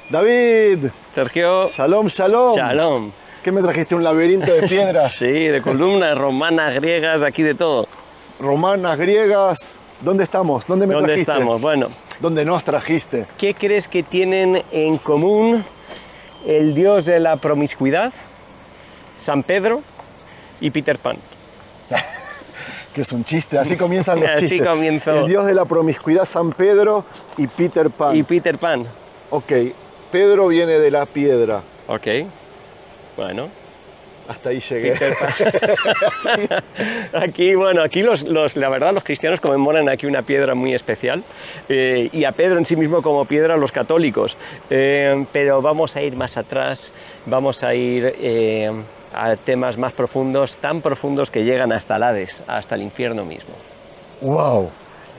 David, Sergio. shalom, shalom. Shalom. ¿Qué me trajiste? ¿Un laberinto de piedras? Sí, de columnas romanas, griegas, aquí de todo. Romanas, griegas. ¿Dónde estamos? ¿Dónde me ¿Dónde trajiste? estamos? Bueno, ¿Dónde nos trajiste? ¿qué crees que tienen en común el dios de la promiscuidad, San Pedro y Peter Pan? Que es un chiste, así comienzan los Así chistes. comenzó. El dios de la promiscuidad, San Pedro y Peter Pan. Y Peter Pan. Ok, Pedro viene de la piedra. Ok. Bueno. Hasta ahí llegué. Peter Pan. Aquí, bueno, aquí la verdad los cristianos conmemoran aquí una piedra muy especial y a Pedro en sí mismo como piedra los católicos. Pero vamos a ir más atrás, vamos a ir a temas más profundos, tan profundos que llegan hasta el Hades, hasta el infierno mismo. ¡Wow!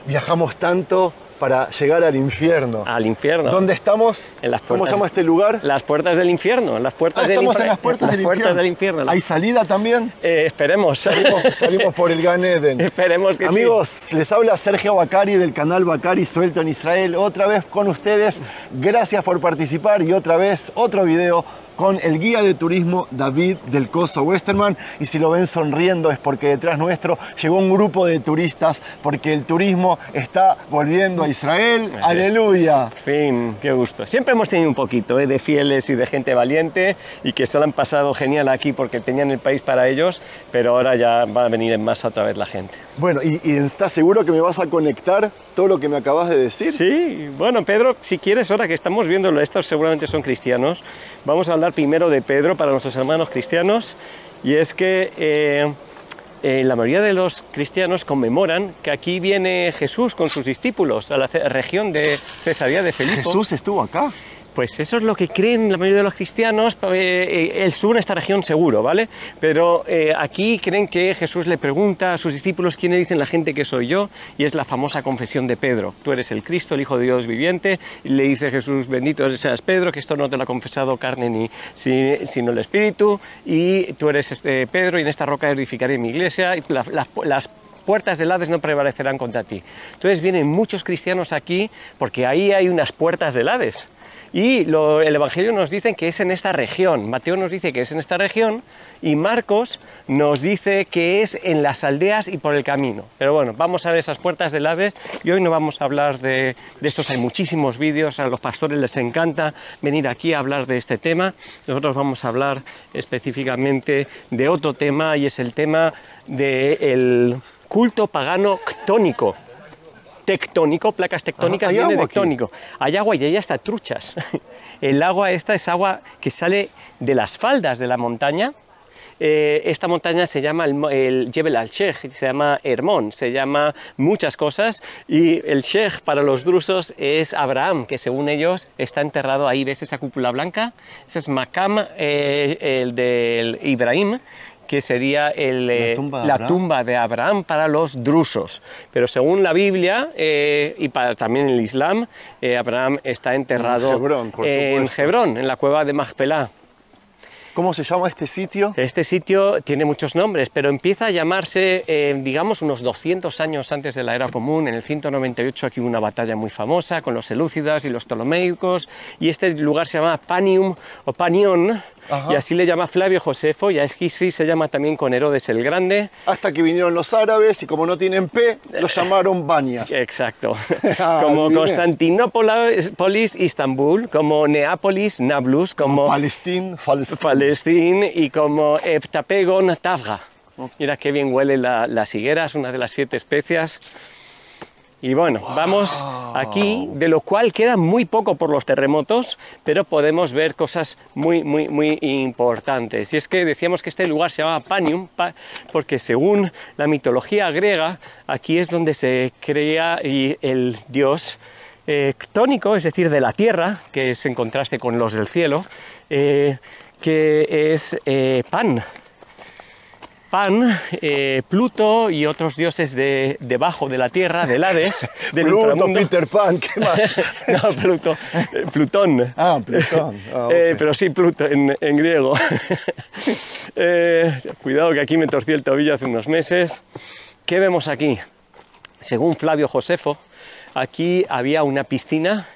Viajamos tanto para llegar al infierno. Al infierno. ¿Dónde estamos? En las ¿Cómo puertas- se llama este lugar? Las puertas del infierno, las puertas del Estamos en infierno. las puertas del infierno. infierno. ¿Hay salida también? Esperemos. Salimos por el Gan Eden. Esperemos que Amigos, les habla Sergio Bacari del canal Bacari Suelto en Israel. Otra vez con ustedes. Gracias por participar y otra vez otro video con el guía de turismo David del Coso Westerman. Y si lo ven sonriendo es porque detrás nuestro llegó un grupo de turistas porque el turismo está volviendo a Israel. Así es. ¡Aleluya! Fin, qué gusto. Siempre hemos tenido un poquito de fieles y de gente valiente y que se lo han pasado genial aquí porque tenían el país para ellos, pero ahora ya va a venir en masa otra vez la gente. Bueno, ¿y estás seguro que me vas a conectar todo lo que me acabas de decir? Sí, bueno, Pedro, si quieres, ahora que estamos viéndolo, estos seguramente son cristianos, vamos a hablar primero de Pedro para nuestros hermanos cristianos, y es que la mayoría de los cristianos conmemoran que aquí viene Jesús con sus discípulos a la región de Cesarea de Filipo. ¿Jesús estuvo acá? Pues eso es lo que creen la mayoría de los cristianos. Él estuvo en esta región seguro, ¿vale? Pero aquí creen que Jesús le pregunta a sus discípulos quiénes dicen la gente que soy yo, y es la famosa confesión de Pedro. Tú eres el Cristo, el Hijo de Dios viviente, y le dice Jesús, bendito seas Pedro, que esto no te lo ha confesado carne sino el Espíritu, y tú eres Pedro, y en esta roca edificaré mi iglesia, y las puertas del Hades no prevalecerán contra ti. Entonces vienen muchos cristianos aquí porque ahí hay unas puertas del Hades. Y el Evangelio nos dice que es en esta región, Mateo nos dice que es en esta región y Marcos nos dice que es en las aldeas y por el camino. Pero bueno, vamos a ver esas puertas del Hades y hoy no vamos a hablar de estos, hay muchísimos vídeos, a los pastores les encanta venir aquí a hablar de este tema. Nosotros vamos a hablar específicamente de otro tema y es el tema del culto pagano ctónico. Tectónico, placas tectónicas, ¿Hay viene agua tectónico. Hay agua y hay hasta truchas. El agua esta es agua que sale de las faldas de la montaña. Esta montaña se llama el Jebel al-Sheikh, se llama Hermón, se llama muchas cosas, y el Sheikh para los drusos es Abraham, que según ellos está enterrado ahí. ¿Ves esa cúpula blanca? Ese es Makam, el del Ibrahim, que sería la tumba de Abraham para los drusos. Pero según la Biblia y también el Islam, Abraham está enterrado en Hebrón, en la cueva de Machpelah. ¿Cómo se llama este sitio? Este sitio tiene muchos nombres, pero empieza a llamarse, digamos, unos 200 años antes de la era común. En el 198 aquí hubo una batalla muy famosa con los selúcidas y los ptolomeicos, y este lugar se llama Panium o Panión. Ajá. Y así le llama Flavio Josefo, y aquí sí se llama también con Herodes el Grande. Hasta que vinieron los árabes y como no tienen P, los llamaron Banias. Exacto. Como Constantinópolis, Istambul, como Neápolis, Nablus, como Palestín y como Heptapegon, Tafga. Mira qué bien huele las higueras, una de las 7 especias. Y bueno, vamos aquí, de lo cual queda muy poco por los terremotos, pero podemos ver cosas muy importantes. Y es que decíamos que este lugar se llama Panium, porque según la mitología griega, aquí es donde se crea el dios ctónico, es decir, de la tierra, que es en contraste con los del cielo, que es Pan. Pan, Pluto y otros dioses debajo de la Tierra, del Hades, del inframundo. Peter Pan, ¿qué más? No, Plutón. Ah, Plutón. Okay. Pero sí, Pluto en griego. Cuidado que aquí me torcí el tobillo hace unos meses. ¿Qué vemos aquí? Según Flavio Josefo, aquí había una piscina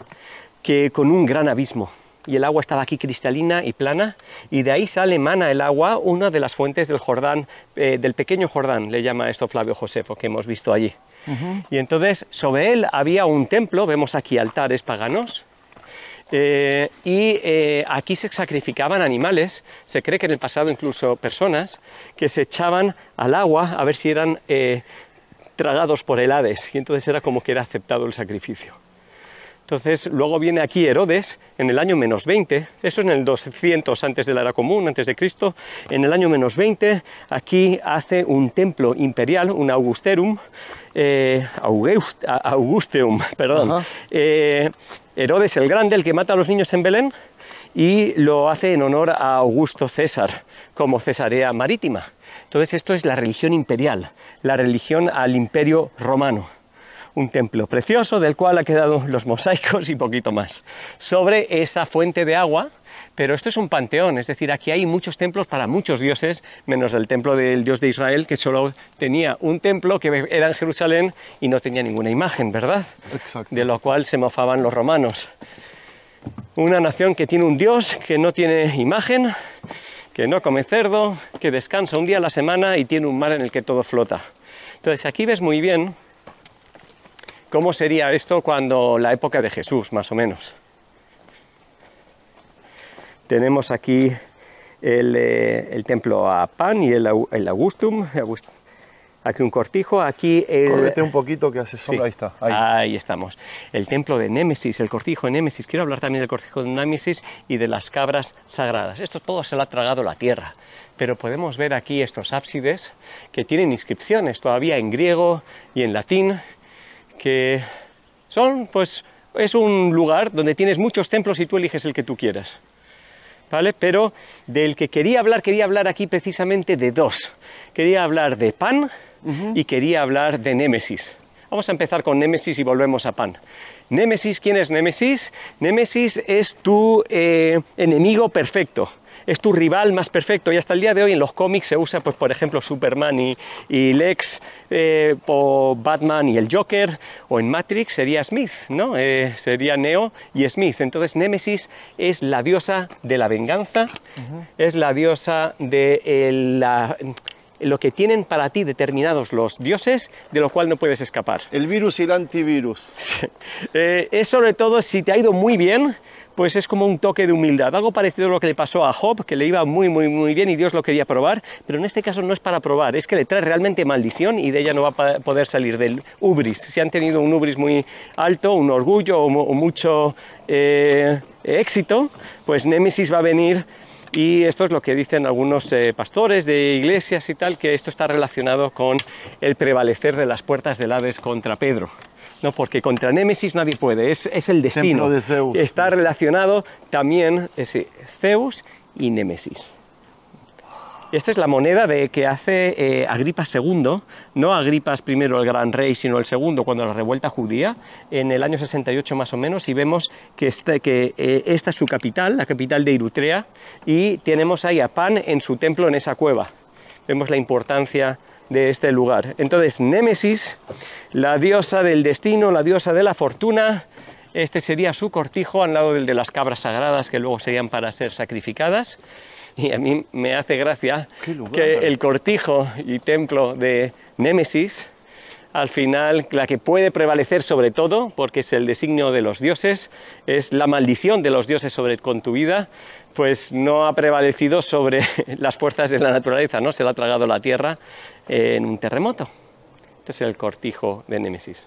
con un gran abismo. y el agua estaba aquí cristalina y plana, y de ahí sale emana el agua, una de las fuentes del Jordán, del pequeño Jordán, le llama esto Flavio Josefo, que hemos visto allí. Y entonces sobre él había un templo, vemos aquí altares paganos, aquí se sacrificaban animales, se cree que en el pasado incluso personas, que se echaban al agua a ver si eran tragados por el Hades, y entonces era como que era aceptado el sacrificio. Entonces luego viene aquí Herodes en el año -20, eso en el 200 antes de la era común, antes de Cristo, en el año -20 aquí hace un templo imperial, un Augusteum, Augusteum, perdón, Herodes el Grande, el que mata a los niños en Belén, y lo hace en honor a Augusto César, como Cesarea Marítima. Entonces esto es la religión imperial, la religión al imperio romano. Un templo precioso del cual ha quedado los mosaicos y poquito más. Sobre esa fuente de agua, pero esto es un panteón, es decir, aquí hay muchos templos para muchos dioses, menos el templo del Dios de Israel, que solo tenía un templo que era en Jerusalén y no tenía ninguna imagen, ¿verdad? Exacto. De lo cual se mofaban los romanos. Una nación que tiene un Dios que no tiene imagen, que no come cerdo, que descansa un día a la semana y tiene un mar en el que todo flota. Entonces aquí ves muy bien cómo sería esto cuando la época de Jesús, más o menos. Tenemos aquí el templo a Pan y el Augustum, aquí un cortijo, aquí... Córrete un poquito que hace sombra, sí, ahí está. Ahí. Ahí estamos. El templo de Némesis, el cortijo de Némesis. Quiero hablar también del cortijo de Némesis y de las cabras sagradas. Esto todo se lo ha tragado la tierra, pero podemos ver aquí estos ábsides que tienen inscripciones todavía en griego y en latín, que son, pues, es un lugar donde tienes muchos templos y tú eliges el que tú quieras, ¿vale? Pero del que quería hablar aquí precisamente de dos. Quería hablar de Pan y quería hablar de Némesis. Vamos a empezar con Némesis y volvemos a Pan. Némesis, ¿quién es Némesis? Némesis es tu enemigo perfecto. Es tu rival más perfecto, y hasta el día de hoy en los cómics se usa, pues, por ejemplo, Superman y Lex, o Batman y el Joker, o en Matrix sería Smith, ¿no? Sería Neo y Smith. Entonces Némesis es la diosa de la venganza, es la diosa de lo que tienen para ti determinados los dioses, de lo cual no puedes escapar. El virus y el antivirus. Es sobre todo si te ha ido muy bien, pues es como un toque de humildad, algo parecido a lo que le pasó a Job, que le iba muy bien y Dios lo quería probar, pero en este caso no es para probar, es que le trae realmente maldición y de ella no va a poder salir del ubris. Si han tenido un ubris muy alto, un orgullo o mucho éxito, pues Némesis va a venir. Y esto es lo que dicen algunos pastores de iglesias y tal, que esto está relacionado con el prevalecer de las puertas del Hades contra Pedro. No, porque contra Némesis nadie puede, es el destino. Templo de Zeus. Está relacionado también Zeus y Némesis. Esta es la moneda que hace Agripas II, no Agripas I el gran rey, sino el segundo, cuando la revuelta judía, en el año 68 más o menos, y vemos que esta es su capital, la capital de Eritrea, y tenemos ahí a Pan en su templo en esa cueva. Vemos la importancia de este lugar. Entonces, Némesis, la diosa del destino, la diosa de la fortuna, este sería su cortijo al lado del de las cabras sagradas, que luego serían para ser sacrificadas. Y a mí me hace gracia que el cortijo y templo de Némesis, al final, la que puede prevalecer sobre todo, porque es el designio de los dioses, es la maldición de los dioses con tu vida, pues no ha prevalecido sobre las fuerzas de la naturaleza, ¿no? Se la ha tragado la tierra en un terremoto. Este es el cortijo de Némesis.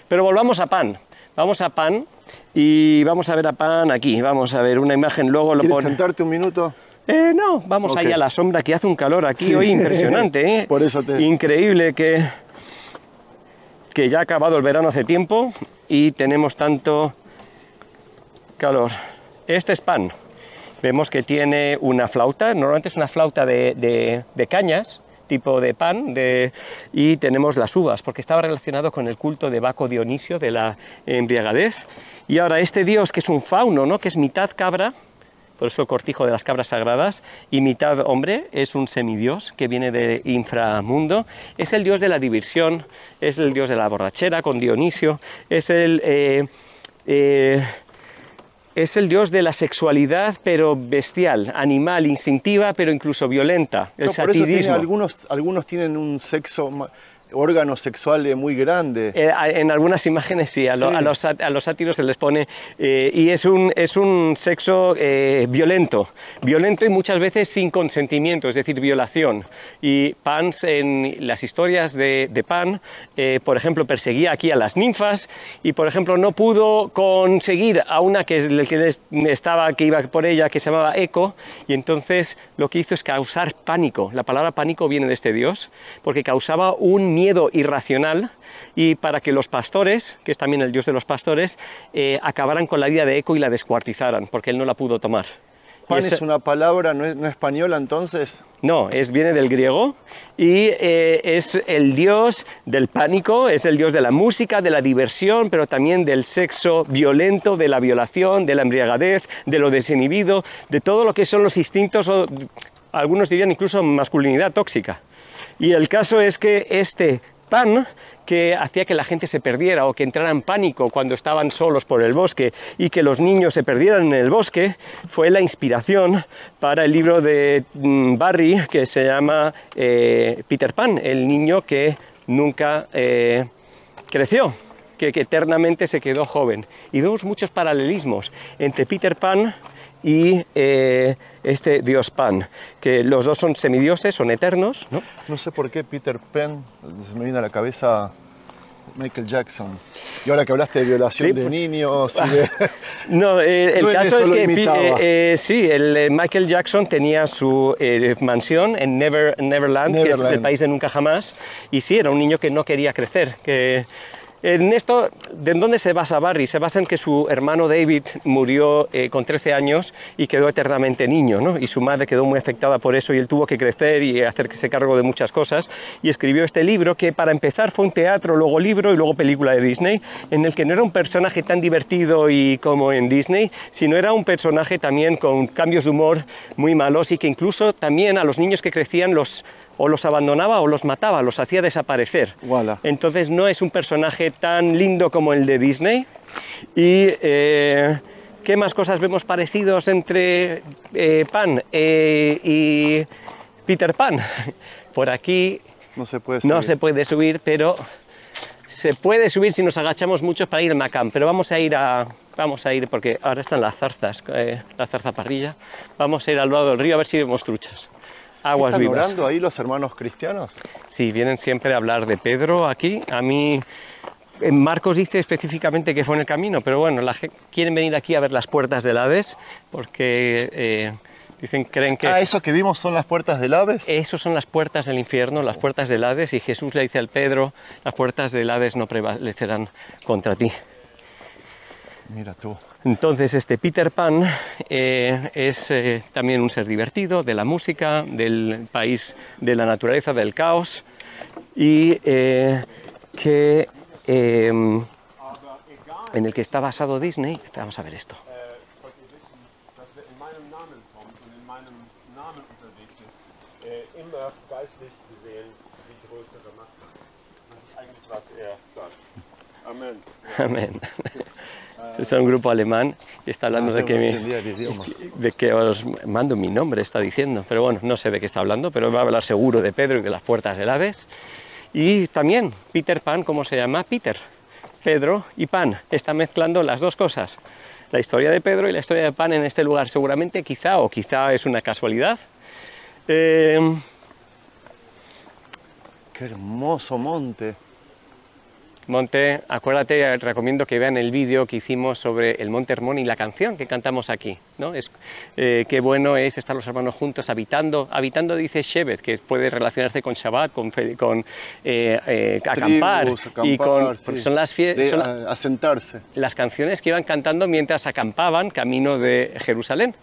Pero volvamos a Pan. Vamos a Pan y vamos a ver a Pan aquí. Vamos a ver una imagen, luego lo ¿Quieres sentarte un minuto? No, vamos allá a la sombra, que hace un calor aquí hoy impresionante, ¿eh? Por eso Increíble que ya ha acabado el verano hace tiempo y tenemos tanto calor. Este es Pan. Vemos que tiene una flauta, normalmente es una flauta de cañas, tipo de pan, y tenemos las uvas, porque estaba relacionado con el culto de Baco Dionisio, de la embriagadez. Y ahora este dios, que es un fauno, ¿no? Que es mitad cabra, por eso el cortijo de las cabras sagradas, y mitad hombre, es un semidios que viene de inframundo, es el dios de la diversión, es el dios de la borrachera con Dionisio, es el Es el dios de la sexualidad, pero bestial, animal, instintiva, pero incluso violenta. El por eso satirismo. algunos tienen un órgano sexual muy grande. En algunas imágenes sí, a los sátiros se les pone, y es un sexo violento y muchas veces sin consentimiento, es decir, violación. Y Pan, en las historias de Pan, por ejemplo, perseguía aquí a las ninfas y, por ejemplo, no pudo conseguir a una que iba por ella, que se llamaba Eco, y entonces lo que hizo es causar pánico. La palabra pánico viene de este dios, porque causaba un miedo irracional, y para que los pastores, que es también el dios de los pastores, acabaran con la vida de Eco y la descuartizaran, porque él no la pudo tomar. ¿Pan es una palabra no española entonces? No, viene del griego y es el dios del pánico, es el dios de la música, de la diversión, pero también del sexo violento, de la violación, de la embriagadez, de lo desinhibido, de todo lo que son los instintos, o algunos dirían incluso masculinidad tóxica. Y el caso es que este Pan, que hacía que la gente se perdiera o que entrara en pánico cuando estaban solos por el bosque y que los niños se perdieran en el bosque, fue la inspiración para el libro de Barry que se llama Peter Pan, el niño que nunca creció, que eternamente se quedó joven. Y vemos muchos paralelismos entre Peter Pan y este dios Pan, que los dos son semidioses, son eternos, ¿no? No sé por qué Peter Pan, se me viene a la cabeza Michael Jackson. Y ahora que hablaste de violación de niños y de... No, el caso es que Michael Jackson tenía su mansión en Neverland, que es el país de nunca jamás, y sí, era un niño que no quería crecer, que... En esto, ¿de dónde se basa Barry? Se basa en que su hermano David murió con 13 años y quedó eternamente niño, ¿no? Y su madre quedó muy afectada por eso y él tuvo que crecer y hacerse cargo de muchas cosas, y escribió este libro que para empezar fue un teatro, luego libro y luego película de Disney, en el que no era un personaje tan divertido y como en Disney, sino era un personaje también con cambios de humor muy malos, y que incluso también a los niños que crecían o los abandonaba o los mataba, los hacía desaparecer. Voilà. Entonces no es un personaje tan lindo como el de Disney. Y ¿qué más cosas vemos parecidos entre Pan y Peter Pan? Por aquí no se puede subir, pero se puede subir si nos agachamos mucho para ir a Macam. Pero vamos a ir porque ahora están las zarzas, la zarzaparrilla. Vamos a ir al lado del río a ver si vemos truchas. Aguas ¿Están vivas. orando ahí los hermanos cristianos? Sí, vienen siempre a hablar de Pedro aquí. A mí, Marcos dice específicamente que fue en el camino, pero bueno, quieren venir aquí a ver las puertas del Hades, porque creen que... ¿Eso que vimos son las puertas del Hades? Esas son las puertas del infierno, las puertas del Hades, y Jesús le dice al Pedro, las puertas del Hades no prevalecerán contra ti. Mira tú. Entonces este Peter Pan es también un ser divertido, de la música, del país de la naturaleza, del caos, y en el que está basado Disney. Vamos a ver esto. Amén. Es un grupo alemán y está hablando de que os mando mi nombre, está diciendo. Pero bueno, no sé de qué está hablando, pero va a hablar seguro de Pedro y de las puertas del Hades. Y también Peter Pan, ¿cómo se llama? Peter, Pedro y Pan. Está mezclando las dos cosas. La historia de Pedro y la historia de Pan en este lugar. Seguramente, quizá es una casualidad. Qué hermoso monte. Monte, acuérdate, recomiendo que vean el vídeo que hicimos sobre el Monte Hermón y la canción que cantamos aquí, ¿no? Qué bueno es estar los hermanos juntos habitando dice Shevet, que puede relacionarse con Shabbat, con acampar, y con sí. Son las asentarse. Las canciones que iban cantando mientras acampaban camino de Jerusalén.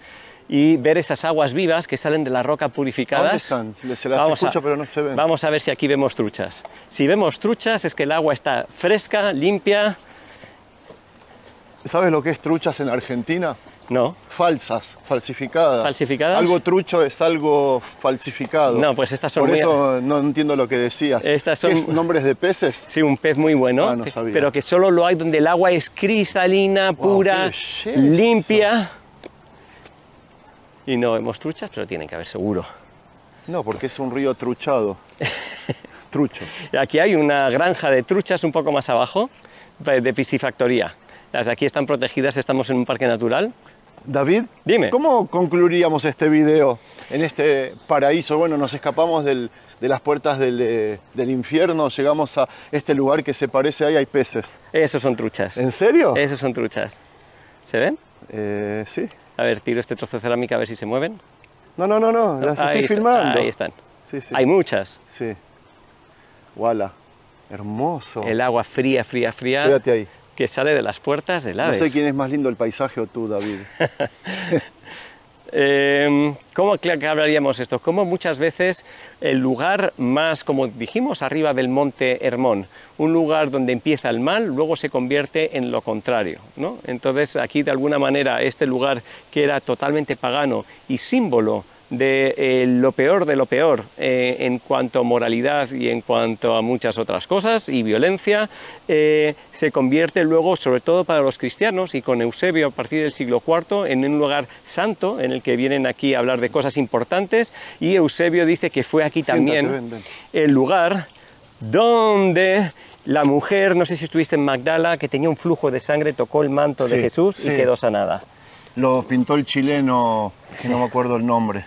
Y ver esas aguas vivas que salen de la roca purificadas. ¿Dónde están? Se las escucho, pero no se ven. Vamos a ver si aquí vemos truchas. Si vemos truchas es que el agua está fresca, limpia. ¿Sabes lo que es truchas en Argentina? No. Falsas, falsificadas. ¿Falsificadas? Algo trucho es algo falsificado. No, pues estas son Por muy... eso no entiendo lo que decías. Estas son... ¿Qué es, nombres de peces? Sí, un pez muy bueno, No sabía. pero que solo lo hay donde el agua es cristalina, pura, qué belleza. limpia. Y no vemos truchas, pero tienen que haber seguro. No, porque es un río truchado. Trucho. Aquí hay una granja de truchas un poco más abajo, de piscifactoría. Las de aquí están protegidas, estamos en un parque natural. David, Dime. ¿cómo concluiríamos este video en este paraíso? Bueno, nos escapamos de las puertas del infierno, llegamos a este lugar que se parece, ahí hay peces. Esos son truchas. ¿En serio? Esos son truchas. ¿Se ven? Sí. A ver, tiro este trozo de cerámica a ver si se mueven. No, las Ahí estoy filmando. Ahí están. Sí. Hay muchas. Sí. Wala, hermoso. El agua fría, fría, fría. Quédate ahí. Que sale de las puertas del No Hades. sé quién es más lindo, el paisaje o tú, David. ¿Cómo hablaríamos esto? Como muchas veces el lugar más, como dijimos, arriba del monte Hermón, un lugar donde empieza el mal, luego se convierte en lo contrario, ¿no? Entonces aquí de alguna manera este lugar que era totalmente pagano y símbolo de lo peor en cuanto a moralidad y en cuanto a muchas otras cosas y violencia, se convierte luego, sobre todo para los cristianos y con Eusebio a partir del siglo IV, en un lugar santo en el que vienen aquí a hablar de cosas importantes, y Eusebio dice que fue aquí también ven. el lugar donde la mujer, no sé si estuviste en Magdala, que tenía un flujo de sangre, tocó el manto de Jesús y quedó sanada. Lo pintó el chileno, que no me acuerdo el nombre.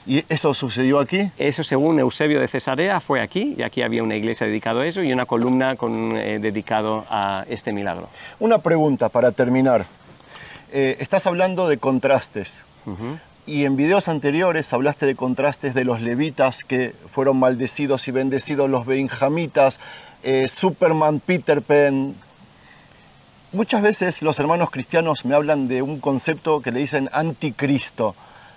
¿Y eso sucedió aquí? Eso, según Eusebio de Cesarea, fue aquí, y aquí había una iglesia dedicada a eso y una columna dedicado a este milagro. Una pregunta para terminar. Estás hablando de contrastes. Y en videos anteriores hablaste de contrastes de los levitas que fueron maldecidos y bendecidos, los benjamitas, Superman, Peter Pan. Muchas veces los hermanos cristianos me hablan de un concepto que le dicen anticristo,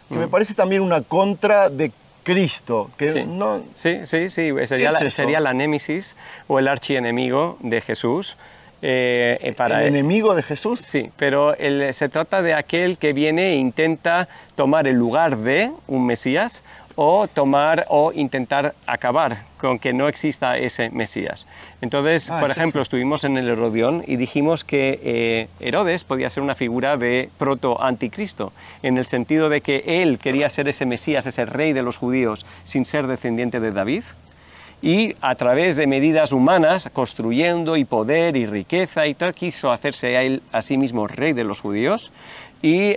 que me parece también una contra de Cristo. Que sí. No... sí, sería la némesis o el archienemigo de Jesús. ¿El enemigo de Jesús? Sí, pero se trata de aquel que viene e intenta tomar el lugar de un Mesías o intentar acabar con que no exista ese Mesías. Entonces, por ejemplo, estuvimos en el Herodión y dijimos que Herodes podía ser una figura de proto-anticristo, en el sentido de que él quería ser ese Mesías, ese rey de los judíos, sin ser descendiente de David, y a través de medidas humanas, construyendo y poder y riqueza y tal, quiso hacerse a él a sí mismo rey de los judíos, y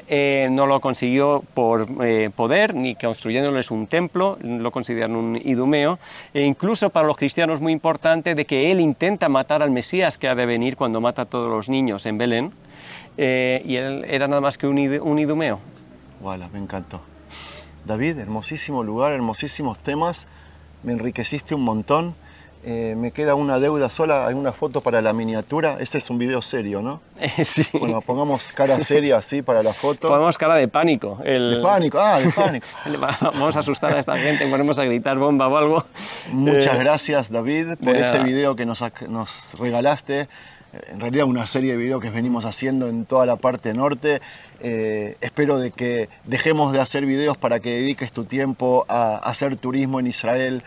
no lo consiguió por poder, ni construyéndoles un templo, lo consideran un idumeo, e incluso para los cristianos muy importante de que él intenta matar al Mesías que ha de venir cuando mata a todos los niños en Belén, y él era nada más que un idumeo. Voilà, me encantó. David, hermosísimo lugar, hermosísimos temas, me enriqueciste un montón. Me queda una deuda sola, hay una foto para la miniatura. Ese es un video serio, ¿no? Sí. Bueno, pongamos cara seria así para la foto. Pongamos cara de pánico. De pánico, de pánico. Vamos a asustar a esta gente, ponemos a gritar bomba o algo. Muchas gracias, David, por este video que nos regalaste. En realidad una serie de videos que venimos haciendo en toda la parte norte. Espero de que dejemos de hacer videos para que dediques tu tiempo a hacer turismo en Israel,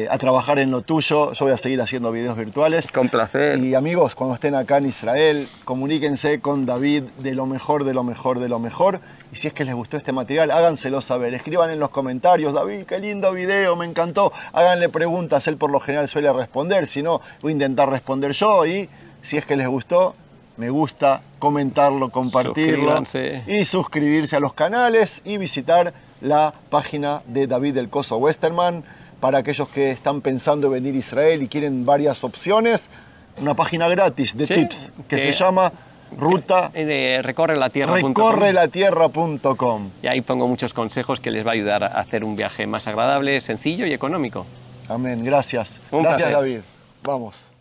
a trabajar en lo tuyo. Yo voy a seguir haciendo videos virtuales. Con placer. Y amigos, cuando estén acá en Israel, comuníquense con David de lo mejor, de lo mejor, de lo mejor. Y si es que les gustó este material, háganselo saber. Escriban en los comentarios: David, qué lindo video, me encantó. Háganle preguntas, él por lo general suele responder. Si no, voy a intentar responder yo. Y si es que les gustó, me gusta, comentarlo, compartirlo y suscribirse a los canales y visitar la página de David del Coso Westerman para aquellos que están pensando en venir a Israel y quieren varias opciones. Una página gratis de tips que se llama recorrelatierra.com. Y ahí pongo muchos consejos que les va a ayudar a hacer un viaje más agradable, sencillo y económico. Amén, gracias. Un gracias, placer. David. Vamos.